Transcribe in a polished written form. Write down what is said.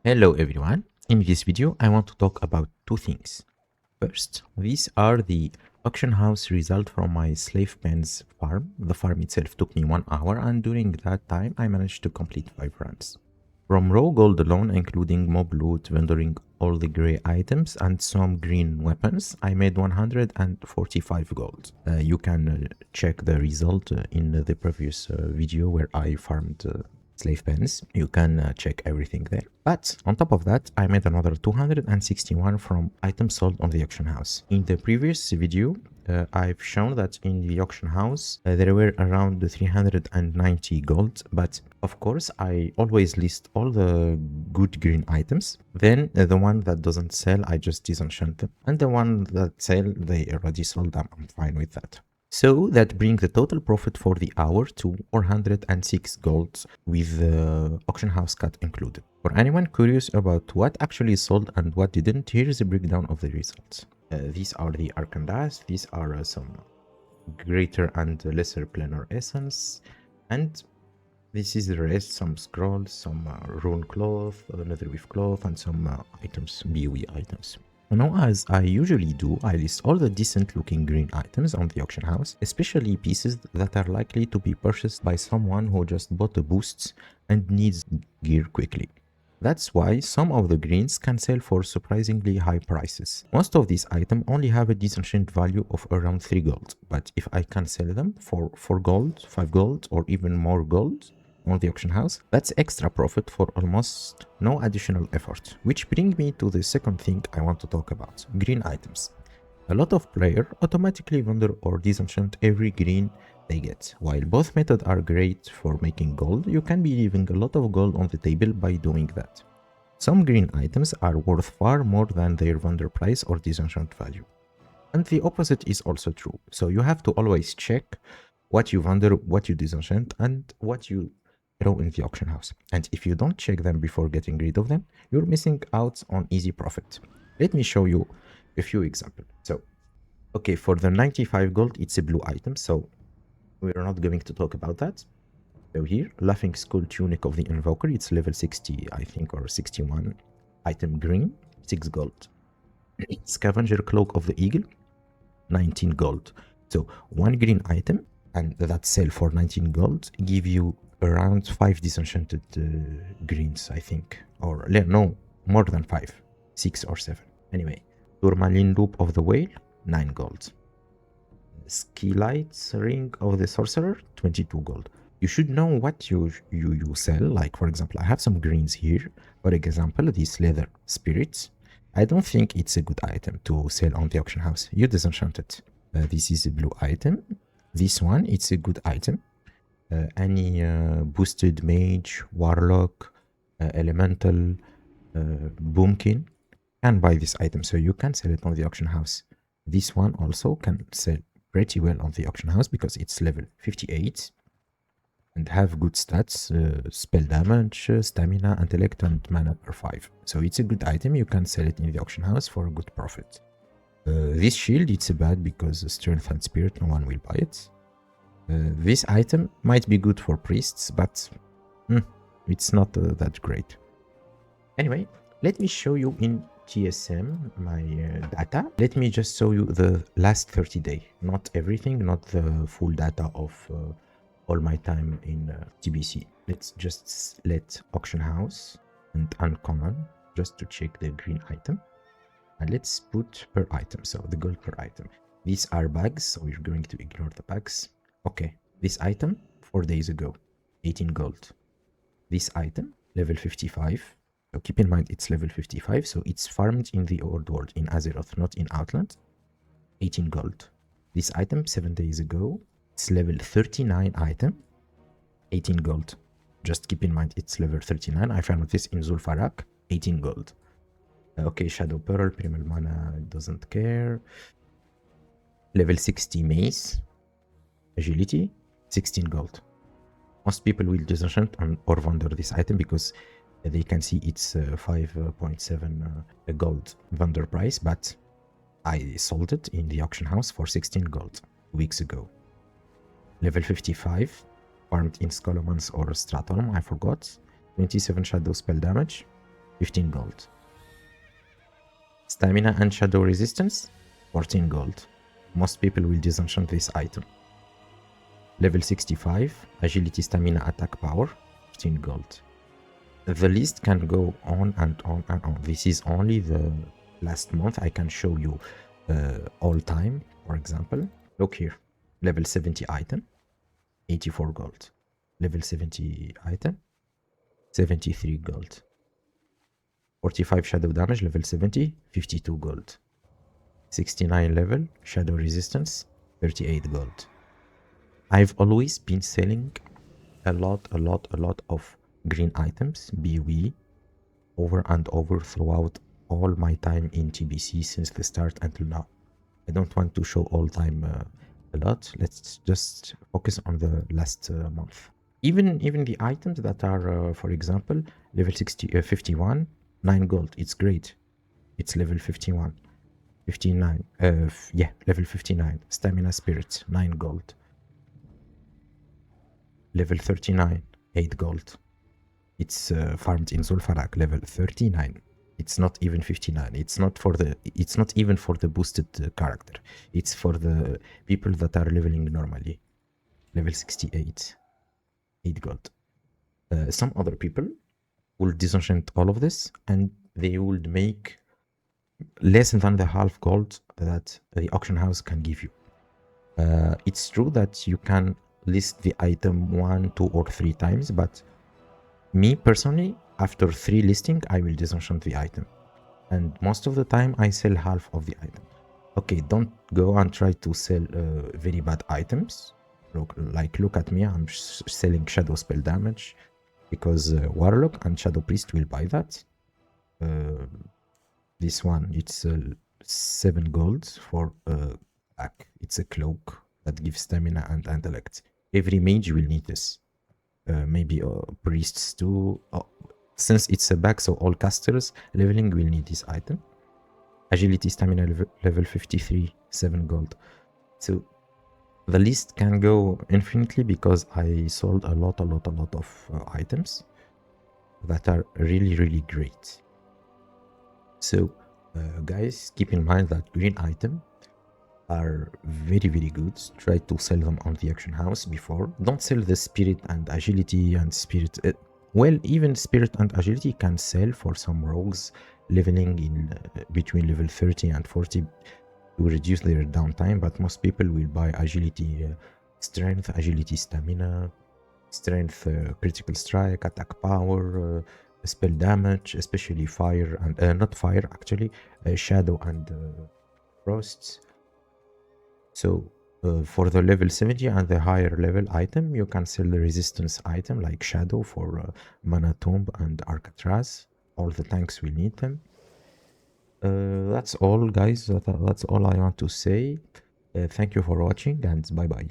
Hello everyone. In this video, I want to talk about two things. First, these are the auction house result from my slave pens farm. The farm itself took me 1 hour, and during that time, I managed to complete 5 runs. From raw gold alone, including mob loot, vendoring all the gray items, and some green weapons, I made 145 gold. You can check the result in the previous video where I farmed slave pens. You can check everything there. But on top of that, I made another 261 from items sold on the auction house. In the previous video, I've shown that in the auction house there were around 390 gold, but of course I always list all the good green items. Then the one that doesn't sell, I just disenchant them, and the one that sell, they already sold them. I'm fine with that. So that brings the total profit for the hour to 406 gold with the auction house cut included. For anyone curious about what actually sold and what didn't, here is a breakdown of the results. These are the Arcan Dust, these are some greater and lesser planar essence, and this is the rest, some scrolls, some rune cloth, another with cloth, and some items, BOE items. Now, as I usually do, I list all the decent looking green items on the auction house, especially pieces that are likely to be purchased by someone who just bought the boosts and needs gear quickly. That's why some of the greens can sell for surprisingly high prices. Most of these items only have a disenchant value of around 3 gold, but if I can sell them for 4 gold, 5 gold, or even more gold on the auction house, that's extra profit for almost no additional effort. Which brings me to the second thing I want to talk about, green items. A lot of players automatically vendor or disenchant every green they get. While both methods are great for making gold, you can be leaving a lot of gold on the table by doing that. Some green items are worth far more than their vendor price or disenchant value. And the opposite is also true. So you have to always check what you vendor, what you disenchant, and what you throw in the auction house. And if you don't check them before getting rid of them, you're missing out on easy profit. Let me show you a few examples. So, okay, for the 95 gold, it's a blue item, so we're not going to talk about that. So here, Laughing Skull Tunic of the Invoker, it's level 60, I think, or 61. Item green, 6 gold. Scavenger Cloak of the Eagle, 19 gold. So one green item, and that sell for 19 gold, give you around 5 disenchanted greens, I think. Or no, more than 5, 6 or 7. Anyway, Tourmaline Loop of the Whale, 9 gold. Skilight Ring of the Sorcerer, 22 gold. You should know what you sell. Like, for example, I have some greens here. For example, these leather spirits. I don't think it's a good item to sell on the auction house. You disenchant it. This is a blue item. This one, it's a good item. Any boosted mage, warlock, elemental, boomkin can buy this item, so you can sell it on the auction house. This one also can sell pretty well on the auction house because it's level 58 and have good stats, spell damage, stamina, intellect, and mana per 5. So it's a good item. You can sell it in the auction house for a good profit. This shield, it's bad because strength and spirit, no one will buy it. This item might be good for priests, but it's not that great. Anyway, let me show you in TSM my data. Let me just show you the last 30 days, not everything, not the full data of all my time in TBC. Let's just select auction house and uncommon just to check the green item, and let's put per item, so the gold per item. These are bags, so we're going to ignore the bags. Okay, this item 4 days ago, 18 gold. This item level 55. So keep in mind it's level 55, so it's farmed in the old world, in Azeroth, not in Outland. 18 gold. This item 7 days ago, it's level 39 item, 18 gold. Just keep in mind it's level 39. I found this in Zul'Farrak, 18 gold. Okay, Shadow Pearl, Primal Mana doesn't care. Level 60 Mace, Agility, 16 gold. Most people will disenchant or vendor this item because they can see it's 5.7 gold vendor price, but I sold it in the auction house for 16 gold weeks ago. Level 55, farmed in Scholomance or Stratholm, I forgot. 27 shadow spell damage, 15 gold. Stamina and shadow resistance, 14 gold. Most people will disenchant this item. Level 65, agility, stamina, attack power, 15 gold. The list can go on and on and on. This is only the last month. I can show you all time, for example. Look here, level 70 item, 84 gold. Level 70 item, 73 gold. 45 shadow damage, level 70, 52 gold. 69 level, shadow resistance, 38 gold. I've always been selling a lot of green items, BOE, over and over throughout all my time in TBC since the start until now. I don't want to show all time a lot. Let's just focus on the last month. Even the items that are, for example, level 51, 9 gold. It's great. It's level 51. 59. Yeah, level 59. Stamina Spirit, 9 gold. Level 39, 8 gold. It's farmed in Zulfarak, level 39. It's not even 59. It's not even for the boosted character. It's for the people that are leveling normally. Level 68, 8 gold. Some other people will disenchant all of this and they would make less than the half gold that the auction house can give you. It's true that you can list the item 1, 2, or 3 times, but me personally, after 3 listing, I will disenchant the item. And most of the time, I sell half of the item. Okay, don't go and try to sell very bad items. Look at me, I'm selling shadow spell damage because Warlock and Shadow Priest will buy that. This one, it's 7 gold for back. It's a cloak that gives stamina and intellect. Every mage will need this. Maybe priests too. Since it's a back, so all casters leveling will need this item. Agility, stamina level 53, 7 gold. So the list can go infinitely because I sold a lot of items that are really great. So guys, keep in mind that green items are very good. Try to sell them on the auction house before. Don't sell the spirit and agility and spirit. Well, even spirit and agility can sell for some rogues leveling in between level 30 and 40 to reduce their downtime, but most people will buy agility strength, agility stamina, strength critical strike, attack power, spell damage, especially fire and not fire actually, shadow and frosts. So for the level 70 and the higher level item, you can sell the resistance item like shadow for mana tomb and Arcatraz. All the tanks will need them. That's all, guys. That's all I want to say. Thank you for watching and bye bye.